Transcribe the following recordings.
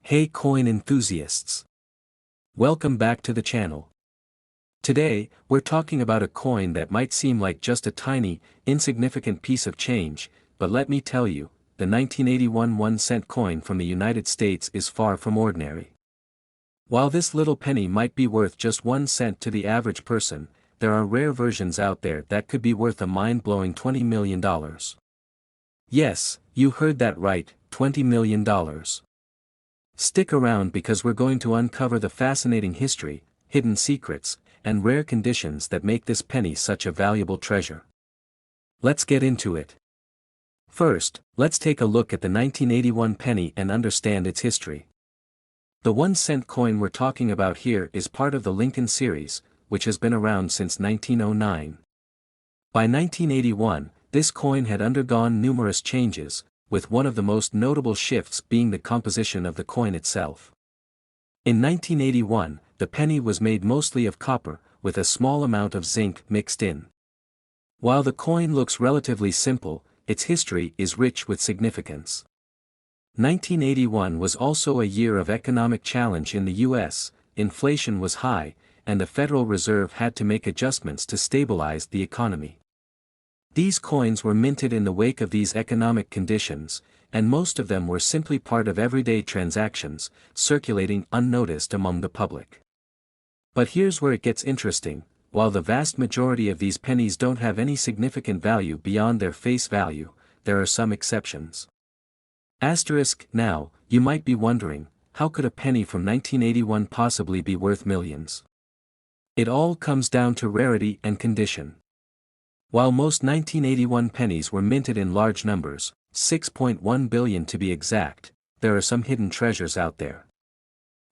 Hey coin enthusiasts! Welcome back to the channel. Today, we're talking about a coin that might seem like just a tiny, insignificant piece of change, but let me tell you, the 1981 1-cent coin from the United States is far from ordinary. While this little penny might be worth just 1 cent to the average person, there are rare versions out there that could be worth a mind-blowing $20 million. Yes, you heard that right, $20 million. Stick around because we're going to uncover the fascinating history, hidden secrets, and rare conditions that make this penny such a valuable treasure. Let's get into it. First, let's take a look at the 1981 penny and understand its history. The 1-cent coin we're talking about here is part of the Lincoln series, which has been around since 1909. By 1981, this coin had undergone numerous changes, with one of the most notable shifts being the composition of the coin itself. In 1981, the penny was made mostly of copper, with a small amount of zinc mixed in. While the coin looks relatively simple, its history is rich with significance. 1981 was also a year of economic challenge in the US, inflation was high, and the Federal Reserve had to make adjustments to stabilize the economy. These coins were minted in the wake of these economic conditions, and most of them were simply part of everyday transactions, circulating unnoticed among the public. But here's where it gets interesting: while the vast majority of these pennies don't have any significant value beyond their face value, there are some exceptions. Now, you might be wondering, how could a penny from 1981 possibly be worth millions? It all comes down to rarity and condition. While most 1981 pennies were minted in large numbers, 6.1 billion to be exact, there are some hidden treasures out there.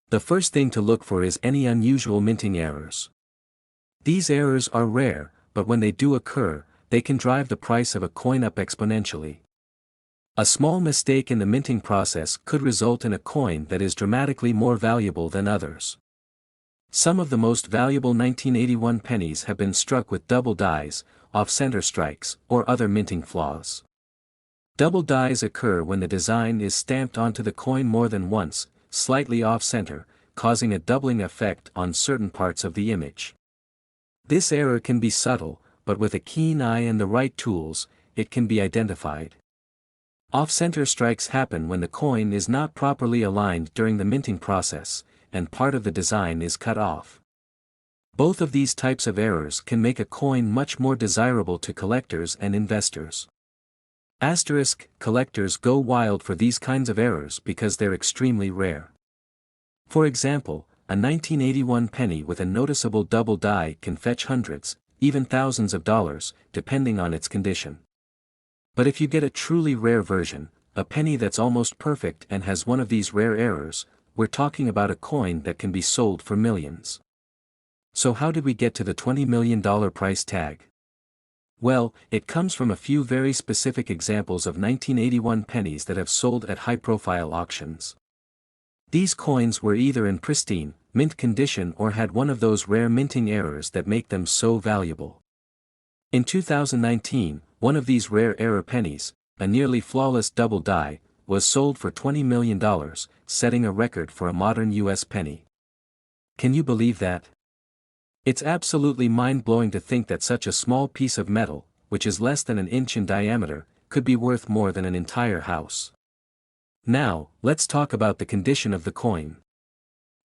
The first thing to look for is any unusual minting errors. These errors are rare, but when they do occur, they can drive the price of a coin up exponentially. A small mistake in the minting process could result in a coin that is dramatically more valuable than others. Some of the most valuable 1981 pennies have been struck with double dies, off-center strikes, or other minting flaws. Double dies occur when the design is stamped onto the coin more than once, slightly off-center, causing a doubling effect on certain parts of the image. This error can be subtle, but with a keen eye and the right tools, it can be identified. Off-center strikes happen when the coin is not properly aligned during the minting process, and part of the design is cut off. Both of these types of errors can make a coin much more desirable to collectors and investors. Collectors go wild for these kinds of errors because they're extremely rare. For example, a 1981 penny with a noticeable double die can fetch hundreds, even thousands of dollars, depending on its condition. But if you get a truly rare version, a penny that's almost perfect and has one of these rare errors, we're talking about a coin that can be sold for millions. So how did we get to the $20 million price tag? Well, it comes from a few very specific examples of 1981 pennies that have sold at high-profile auctions. These coins were either in pristine, mint condition or had one of those rare minting errors that make them so valuable. In 2019, one of these rare error pennies, a nearly flawless double die, was sold for $20 million, setting a record for a modern US penny. Can you believe that? It's absolutely mind-blowing to think that such a small piece of metal, which is less than an inch in diameter, could be worth more than an entire house. Now, let's talk about the condition of the coin.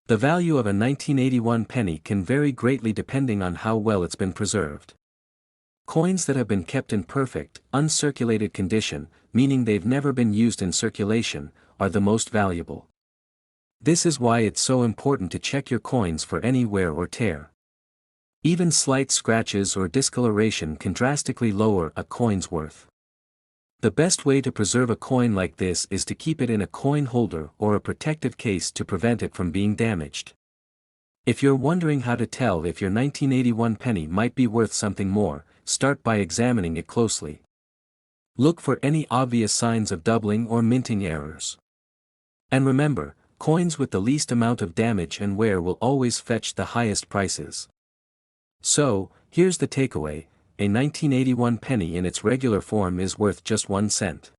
The value of a 1981 penny can vary greatly depending on how well it's been preserved. Coins that have been kept in perfect, uncirculated condition, meaning they've never been used in circulation, are the most valuable. This is why it's so important to check your coins for any wear or tear. Even slight scratches or discoloration can drastically lower a coin's worth. The best way to preserve a coin like this is to keep it in a coin holder or a protective case to prevent it from being damaged. If you're wondering how to tell if your 1981 penny might be worth something more, start by examining it closely. Look for any obvious signs of doubling or minting errors. And remember, coins with the least amount of damage and wear will always fetch the highest prices. So, here's the takeaway: a 1981 penny in its regular form is worth just 1 cent.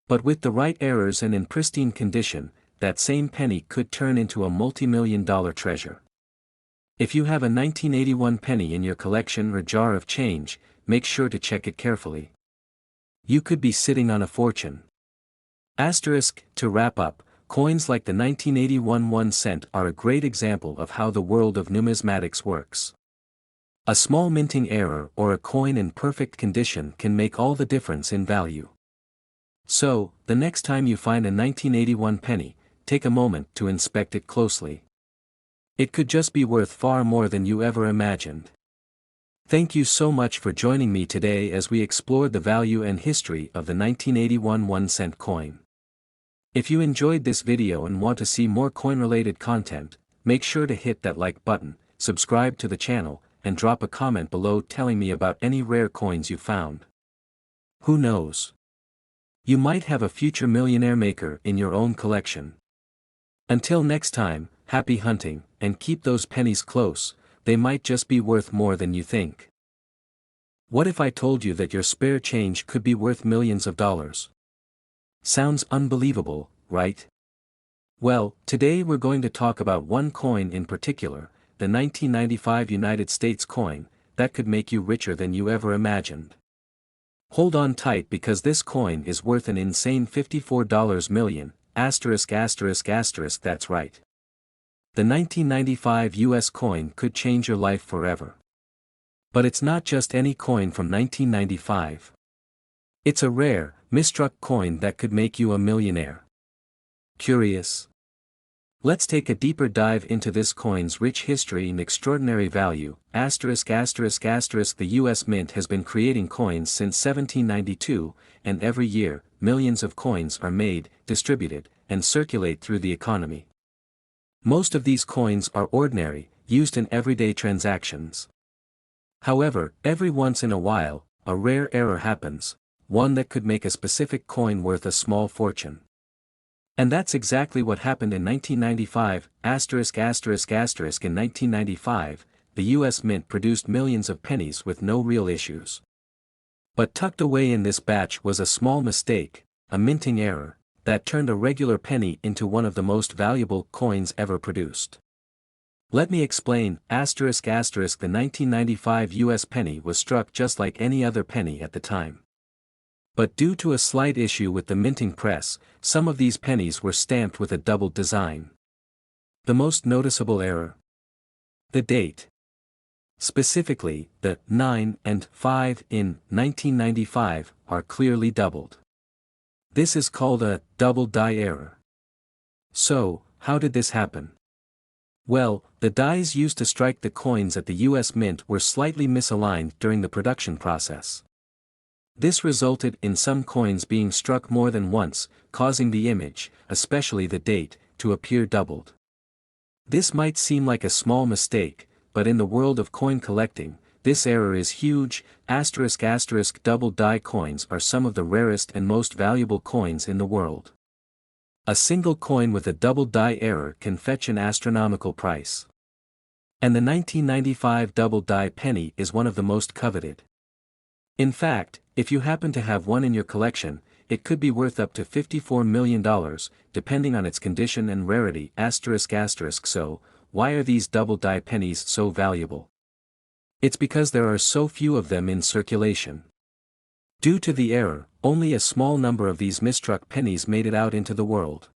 But with the right errors and in pristine condition, that same penny could turn into a multi-million-dollar treasure. If you have a 1981 penny in your collection or jar of change, make sure to check it carefully. You could be sitting on a fortune. To wrap up, coins like the 1981 1 cent are a great example of how the world of numismatics works. A small minting error or a coin in perfect condition can make all the difference in value. So, the next time you find a 1981 penny, take a moment to inspect it closely. It could just be worth far more than you ever imagined. Thank you so much for joining me today as we explored the value and history of the 1981 1 cent coin. If you enjoyed this video and want to see more coin-related content, make sure to hit that like button, subscribe to the channel, and drop a comment below telling me about any rare coins you found. Who knows? You might have a future millionaire maker in your own collection. Until next time, happy hunting, and keep those pennies close, they might just be worth more than you think. What if I told you that your spare change could be worth millions of dollars? Sounds unbelievable, right? Well, today we're going to talk about one coin in particular, the 1995 United States coin, that could make you richer than you ever imagined. Hold on tight because this coin is worth an insane $54 million, that's right. The 1995 US coin could change your life forever. But it's not just any coin from 1995. It's a rare, misstruck coin that could make you a millionaire. Curious? Let's take a deeper dive into this coin's rich history and extraordinary value. The US Mint has been creating coins since 1792, and every year, millions of coins are made, distributed, and circulate through the economy. Most of these coins are ordinary, used in everyday transactions. However, every once in a while, a rare error happens, one that could make a specific coin worth a small fortune. And that's exactly what happened in 1995. In 1995, the US Mint produced millions of pennies with no real issues. But tucked away in this batch was a small mistake, a minting error, that turned a regular penny into one of the most valuable coins ever produced. Let me explain. The 1995 US penny was struck just like any other penny at the time. But due to a slight issue with the minting press, some of these pennies were stamped with a doubled design. The most noticeable error? The date. Specifically, the 9 and 5 in 1995 are clearly doubled. This is called a double die error. So, how did this happen? Well, the dies used to strike the coins at the US Mint were slightly misaligned during the production process. This resulted in some coins being struck more than once, causing the image, especially the date, to appear doubled. This might seem like a small mistake, but in the world of coin collecting, this error is huge. Double die coins are some of the rarest and most valuable coins in the world. A single coin with a double die error can fetch an astronomical price. And the 1995 double die penny is one of the most coveted. In fact, if you happen to have one in your collection, it could be worth up to $54 million, depending on its condition and rarity. So, why are these double die pennies so valuable? It's because there are so few of them in circulation. Due to the error, only a small number of these misstruck pennies made it out into the world.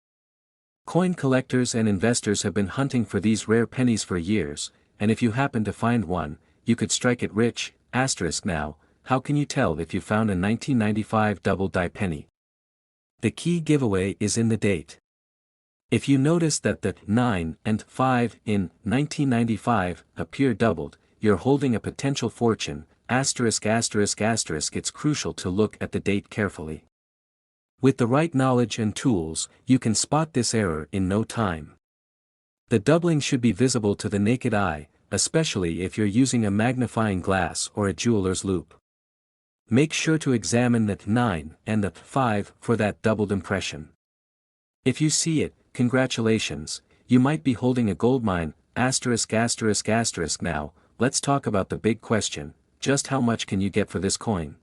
Coin collectors and investors have been hunting for these rare pennies for years, and if you happen to find one, you could strike it rich. Now, how can you tell if you found a 1995 double die penny? The key giveaway is in the date. If you notice that the 9 and 5 in 1995 appear doubled, you're holding a potential fortune. It's crucial to look at the date carefully. With the right knowledge and tools, you can spot this error in no time. The doubling should be visible to the naked eye, especially if you're using a magnifying glass or a jeweler's loupe. Make sure to examine the 9 and the 5 for that doubled impression. If you see it, congratulations, you might be holding a goldmine. Now, let's talk about the big question, just how much can you get for this coin?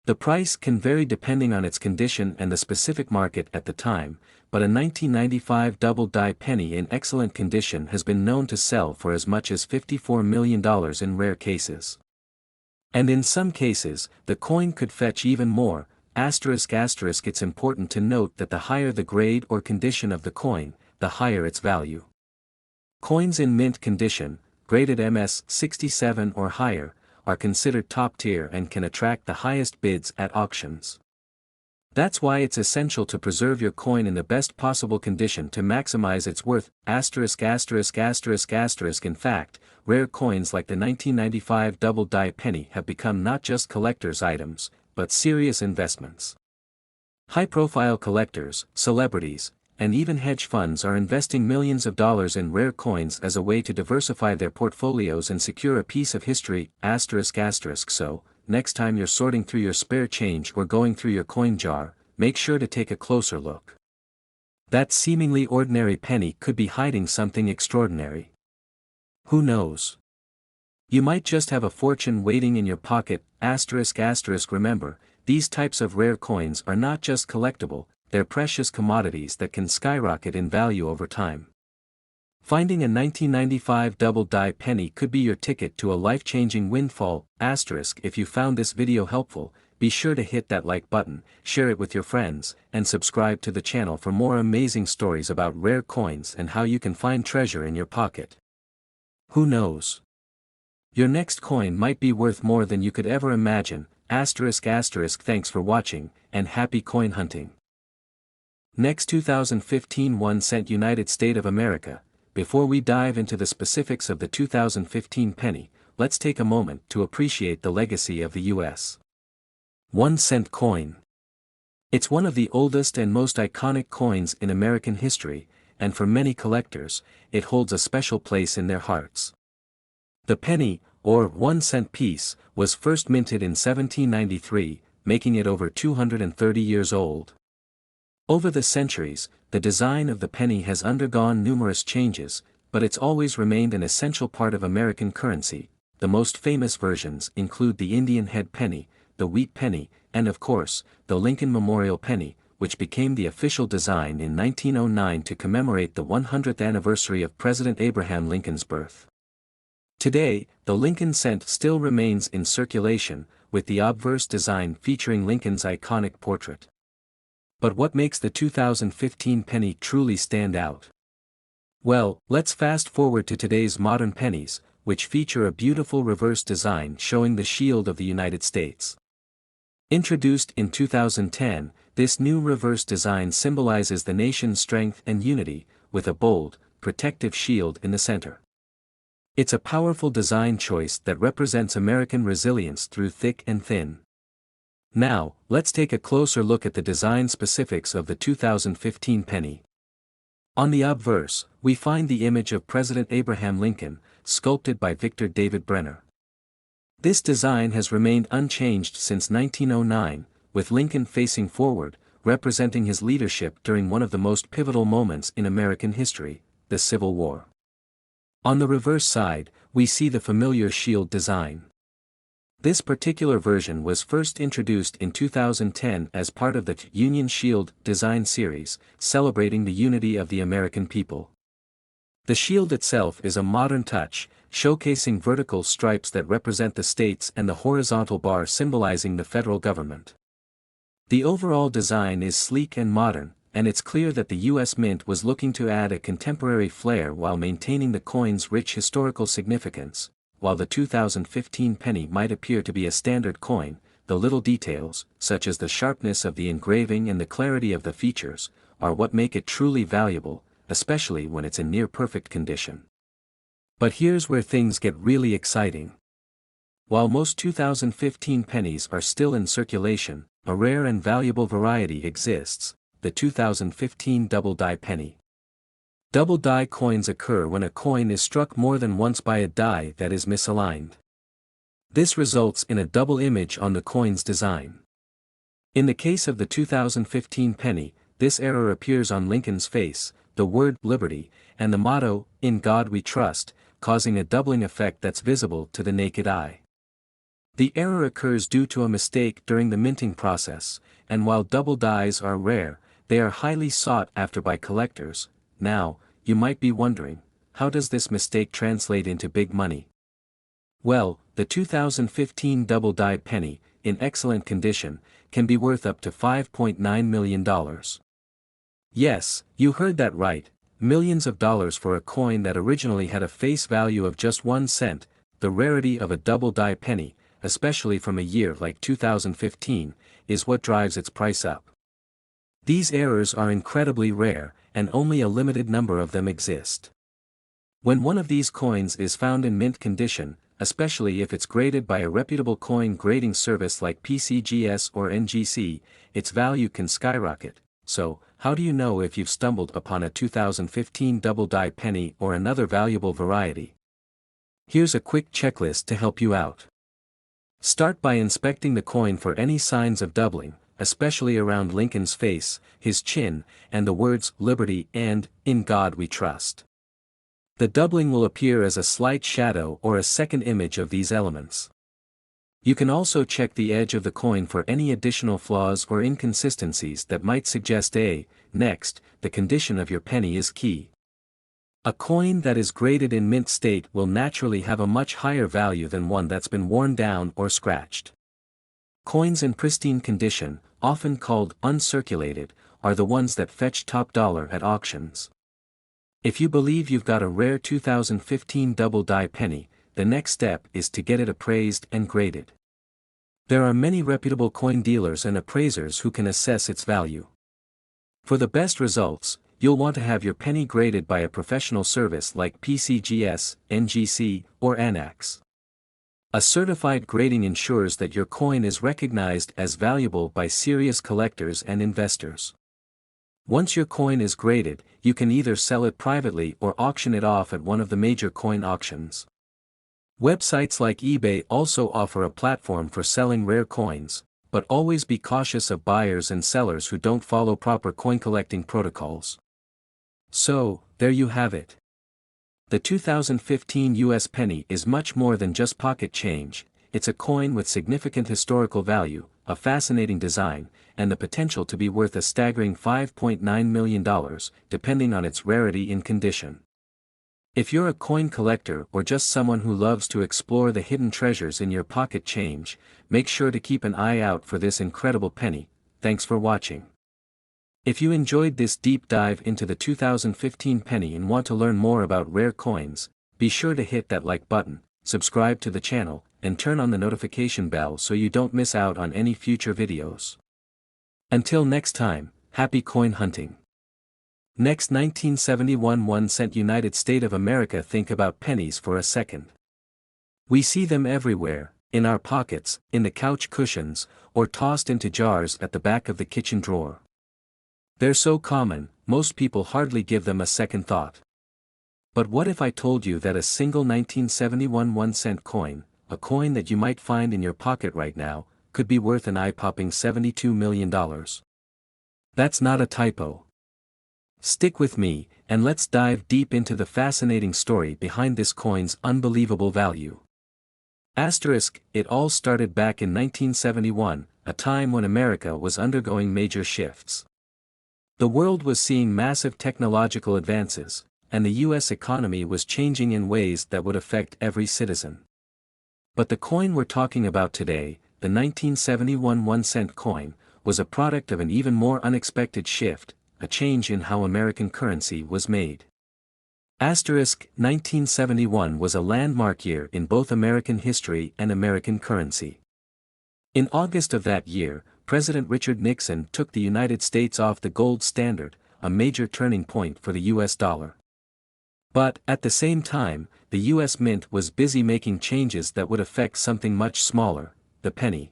The price can vary depending on its condition and the specific market at the time, but a 1995 double-die penny in excellent condition has been known to sell for as much as $54 million in rare cases. And in some cases, the coin could fetch even more. It's important to note that the higher the grade or condition of the coin, the higher its value. Coins in mint condition, graded MS 67 or higher, are considered top tier and can attract the highest bids at auctions. That's why it's essential to preserve your coin in the best possible condition to maximize its worth. In fact, rare coins like the 1995 double-die penny have become not just collector's items, but serious investments. High-profile collectors, celebrities, and even hedge funds are investing millions of dollars in rare coins as a way to diversify their portfolios and secure a piece of history. So, next time you're sorting through your spare change or going through your coin jar, make sure to take a closer look. That seemingly ordinary penny could be hiding something extraordinary. Who knows? You might just have a fortune waiting in your pocket. Remember, these types of rare coins are not just collectible, they're precious commodities that can skyrocket in value over time. Finding a 1995 double-die penny could be your ticket to a life-changing windfall. If you found this video helpful, be sure to hit that like button, share it with your friends, and subscribe to the channel for more amazing stories about rare coins and how you can find treasure in your pocket. Who knows? Your next coin might be worth more than you could ever imagine. Thanks for watching, and happy coin hunting. Next 2015 1-cent United States of America. Before we dive into the specifics of the 2015 penny, let's take a moment to appreciate the legacy of the U.S. 1-cent coin. It's one of the oldest and most iconic coins in American history, and for many collectors, it holds a special place in their hearts. The penny, or 1-cent piece, was first minted in 1793, making it over 230 years old. Over the centuries, the design of the penny has undergone numerous changes, but it's always remained an essential part of American currency. The most famous versions include the Indian head penny, the wheat penny, and of course, the Lincoln Memorial penny, which became the official design in 1909 to commemorate the 100th anniversary of President Abraham Lincoln's birth. Today, the Lincoln cent still remains in circulation, with the obverse design featuring Lincoln's iconic portrait. But what makes the 2015 penny truly stand out? Well, let's fast forward to today's modern pennies, which feature a beautiful reverse design showing the shield of the United States. Introduced in 2010, this new reverse design symbolizes the nation's strength and unity, with a bold, protective shield in the center. It's a powerful design choice that represents American resilience through thick and thin. Now, let's take a closer look at the design specifics of the 2015 penny. On the obverse, we find the image of President Abraham Lincoln, sculpted by Victor David Brenner. This design has remained unchanged since 1909, with Lincoln facing forward, representing his leadership during one of the most pivotal moments in American history, the Civil War. On the reverse side, we see the familiar shield design. This particular version was first introduced in 2010 as part of the Union Shield design series, celebrating the unity of the American people. The shield itself is a modern touch, showcasing vertical stripes that represent the states and the horizontal bar symbolizing the federal government. The overall design is sleek and modern, and it's clear that the U.S. Mint was looking to add a contemporary flair while maintaining the coin's rich historical significance. While the 2015 penny might appear to be a standard coin, the little details, such as the sharpness of the engraving and the clarity of the features, are what make it truly valuable, especially when it's in near-perfect condition. But here's where things get really exciting. While most 2015 pennies are still in circulation, a rare and valuable variety exists, the 2015 double-die penny. Double-die coins occur when a coin is struck more than once by a die that is misaligned. This results in a double image on the coin's design. In the case of the 2015 penny, this error appears on Lincoln's face, the word "Liberty," and the motto, "In God We Trust," causing a doubling effect that's visible to the naked eye. The error occurs due to a mistake during the minting process, and while double dies are rare, they are highly sought after by collectors. Now, you might be wondering, how does this mistake translate into big money? Well, the 2015 double die penny, in excellent condition, can be worth up to $5.9 million. Yes, you heard that right, millions of dollars for a coin that originally had a face value of just 1 cent. The rarity of a double die penny, especially from a year like 2015, is what drives its price up. These errors are incredibly rare, and only a limited number of them exist. When one of these coins is found in mint condition, especially if it's graded by a reputable coin grading service like PCGS or NGC, its value can skyrocket. So, how do you know if you've stumbled upon a 2015 double die penny or another valuable variety? Here's a quick checklist to help you out. Start by inspecting the coin for any signs of doubling, especially around Lincoln's face, his chin, and the words "Liberty" and "In God We Trust." The doubling will appear as a slight shadow or a second image of these elements. You can also check the edge of the coin for any additional flaws or inconsistencies that might suggest a. Next, the condition of your penny is key. A coin that is graded in mint state will naturally have a much higher value than one that's been worn down or scratched. Coins in pristine condition, often called uncirculated, are the ones that fetch top dollar at auctions. If you believe you've got a rare 2015 double die penny, the next step is to get it appraised and graded. There are many reputable coin dealers and appraisers who can assess its value. For the best results, you'll want to have your penny graded by a professional service like PCGS, NGC, or ANAX. A certified grading ensures that your coin is recognized as valuable by serious collectors and investors. Once your coin is graded, you can either sell it privately or auction it off at one of the major coin auctions. Websites like eBay also offer a platform for selling rare coins, but always be cautious of buyers and sellers who don't follow proper coin collecting protocols. So, there you have it. The 2015 US penny is much more than just pocket change. It's a coin with significant historical value, a fascinating design, and the potential to be worth a staggering $5.9 million, depending on its rarity and condition. If you're a coin collector or just someone who loves to explore the hidden treasures in your pocket change, make sure to keep an eye out for this incredible penny. Thanks for watching. If you enjoyed this deep dive into the 2015 penny and want to learn more about rare coins, be sure to hit that like button, subscribe to the channel, and turn on the notification bell so you don't miss out on any future videos. Until next time, happy coin hunting. Next, 1971 1-cent United States of America. Think about pennies for a second. We see them everywhere, in our pockets, in the couch cushions, or tossed into jars at the back of the kitchen drawer. They're so common, most people hardly give them a second thought. But what if I told you that a single 1971 1-cent coin, a coin that you might find in your pocket right now, could be worth an eye-popping $72 million? That's not a typo. Stick with me, and let's dive deep into the fascinating story behind this coin's unbelievable value. It all started back in 1971, a time when America was undergoing major shifts. The world was seeing massive technological advances, and the US economy was changing in ways that would affect every citizen. But the coin we're talking about today, the 1971 1-cent coin, was a product of an even more unexpected shift, a change in how American currency was made. 1971 was a landmark year in both American history and American currency. In August of that year, President Richard Nixon took the United States off the gold standard, a major turning point for the US dollar. But, at the same time, the US Mint was busy making changes that would affect something much smaller, the penny.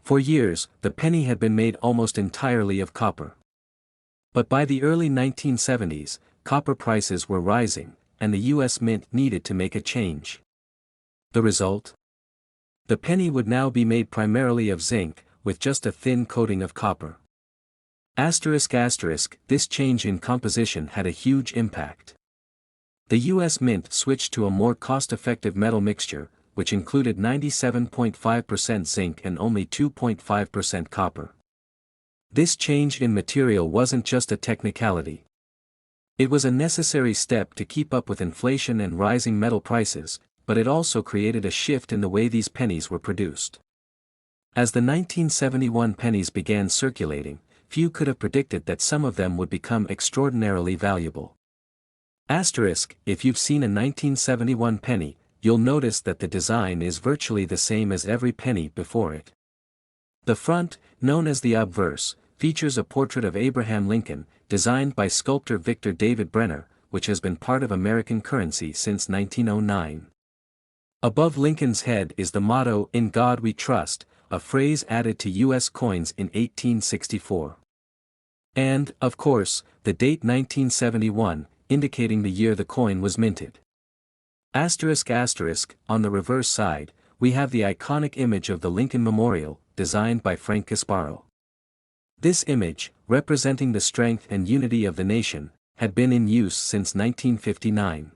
For years, the penny had been made almost entirely of copper. But by the early 1970s, copper prices were rising, and the US Mint needed to make a change. The result? The penny would now be made primarily of zinc, with just a thin coating of copper. This change in composition had a huge impact. The US Mint switched to a more cost-effective metal mixture, which included 97.5% zinc and only 2.5% copper. This change in material wasn't just a technicality. It was a necessary step to keep up with inflation and rising metal prices, but it also created a shift in the way these pennies were produced. As the 1971 pennies began circulating, few could have predicted that some of them would become extraordinarily valuable. Asterisk, if you've seen a 1971 penny, you'll notice that the design is virtually the same as every penny before it. The front, known as the obverse, features a portrait of Abraham Lincoln, designed by sculptor Victor David Brenner, which has been part of American currency since 1909. Above Lincoln's head is the motto, "In God We Trust," a phrase added to U.S. coins in 1864. And, of course, the date 1971, indicating the year the coin was minted. Asterisk asterisk, on the reverse side, we have the iconic image of the Lincoln Memorial, designed by Frank Gasparo. This image, representing the strength and unity of the nation, had been in use since 1959.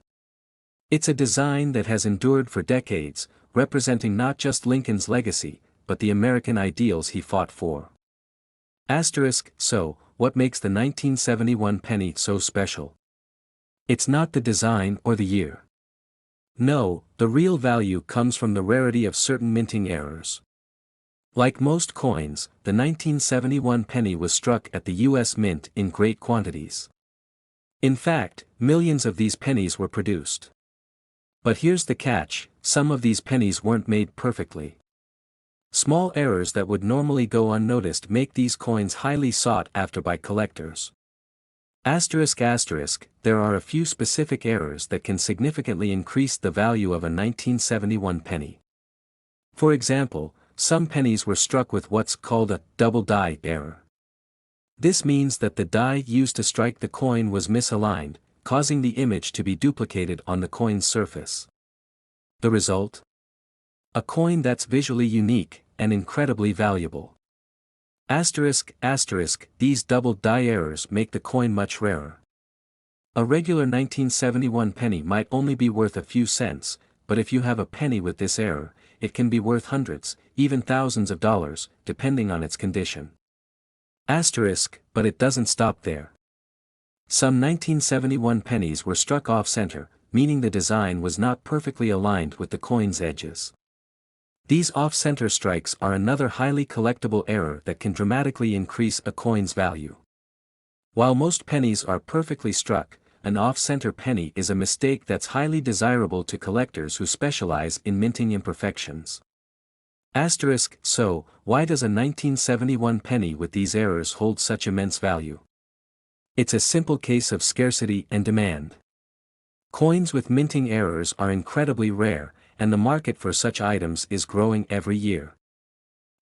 It's a design that has endured for decades, representing not just Lincoln's legacy, but the American ideals he fought for. Asterisk, so, what makes the 1971 penny so special? It's not the design or the year. No, the real value comes from the rarity of certain minting errors. Like most coins, the 1971 penny was struck at the U.S. Mint in great quantities. In fact, millions of these pennies were produced. But here's the catch, some of these pennies weren't made perfectly. Small errors that would normally go unnoticed make these coins highly sought after by collectors. Asterisk asterisk, there are a few specific errors that can significantly increase the value of a 1971 penny. For example, some pennies were struck with what's called a double die error. This means that the die used to strike the coin was misaligned, causing the image to be duplicated on the coin's surface. The result? A coin that's visually unique, and incredibly valuable. Asterisk asterisk, these double die errors make the coin much rarer. A regular 1971 penny might only be worth a few cents, but if you have a penny with this error, it can be worth hundreds, even thousands of dollars, depending on its condition. Asterisk, but it doesn't stop there. Some 1971 pennies were struck off-center, meaning the design was not perfectly aligned with the coin's edges. These off-center strikes are another highly collectible error that can dramatically increase a coin's value. While most pennies are perfectly struck, an off-center penny is a mistake that's highly desirable to collectors who specialize in minting imperfections. Asterisk, so, why does a 1971 penny with these errors hold such immense value? It's a simple case of scarcity and demand. Coins with minting errors are incredibly rare, and the market for such items is growing every year.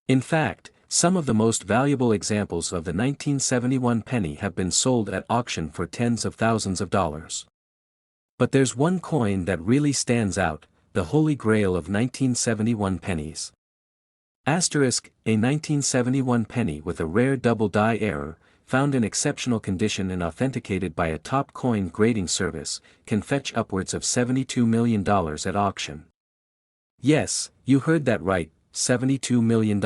In fact, some of the most valuable examples of the 1971 penny have been sold at auction for tens of thousands of dollars. But there's one coin that really stands out, the holy grail of 1971 pennies. Asterisk, a 1971 penny with a rare double die error, found in exceptional condition and authenticated by a top coin grading service, can fetch upwards of $72 million at auction. Yes, you heard that right, $72 million.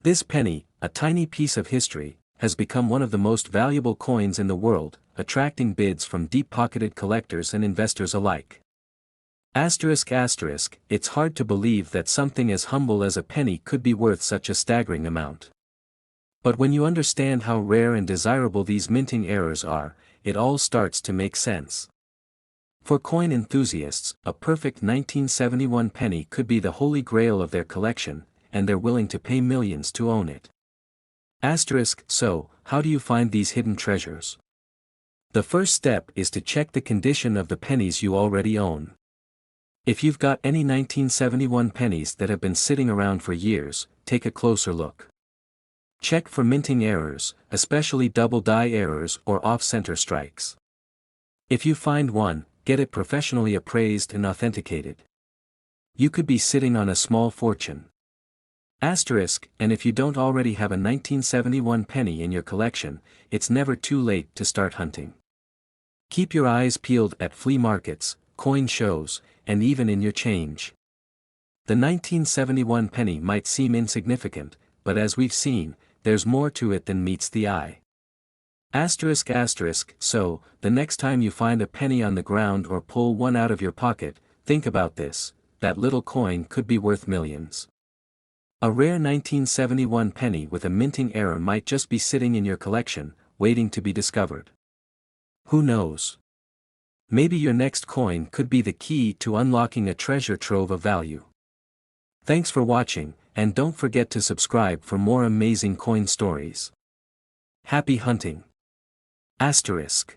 This penny, a tiny piece of history, has become one of the most valuable coins in the world, attracting bids from deep-pocketed collectors and investors alike. Asterisk asterisk, it's hard to believe that something as humble as a penny could be worth such a staggering amount. But when you understand how rare and desirable these minting errors are, it all starts to make sense. For coin enthusiasts, a perfect 1971 penny could be the holy grail of their collection, and they're willing to pay millions to own it. Asterisk, so, how do you find these hidden treasures? The first step is to check the condition of the pennies you already own. If you've got any 1971 pennies that have been sitting around for years, take a closer look. Check for minting errors, especially double die errors or off-center strikes. If you find one, get it professionally appraised and authenticated. You could be sitting on a small fortune. Asterisk, and if you don't already have a 1971 penny in your collection, it's never too late to start hunting. Keep your eyes peeled at flea markets, coin shows, and even in your change. The 1971 penny might seem insignificant, but as we've seen, there's more to it than meets the eye. So, the next time you find a penny on the ground or pull one out of your pocket, think about this: that little coin could be worth millions. A rare 1971 penny with a minting error might just be sitting in your collection, waiting to be discovered. Who knows? Maybe your next coin could be the key to unlocking a treasure trove of value. Thanks for watching, and don't forget to subscribe for more amazing coin stories. Happy hunting! Asterisk.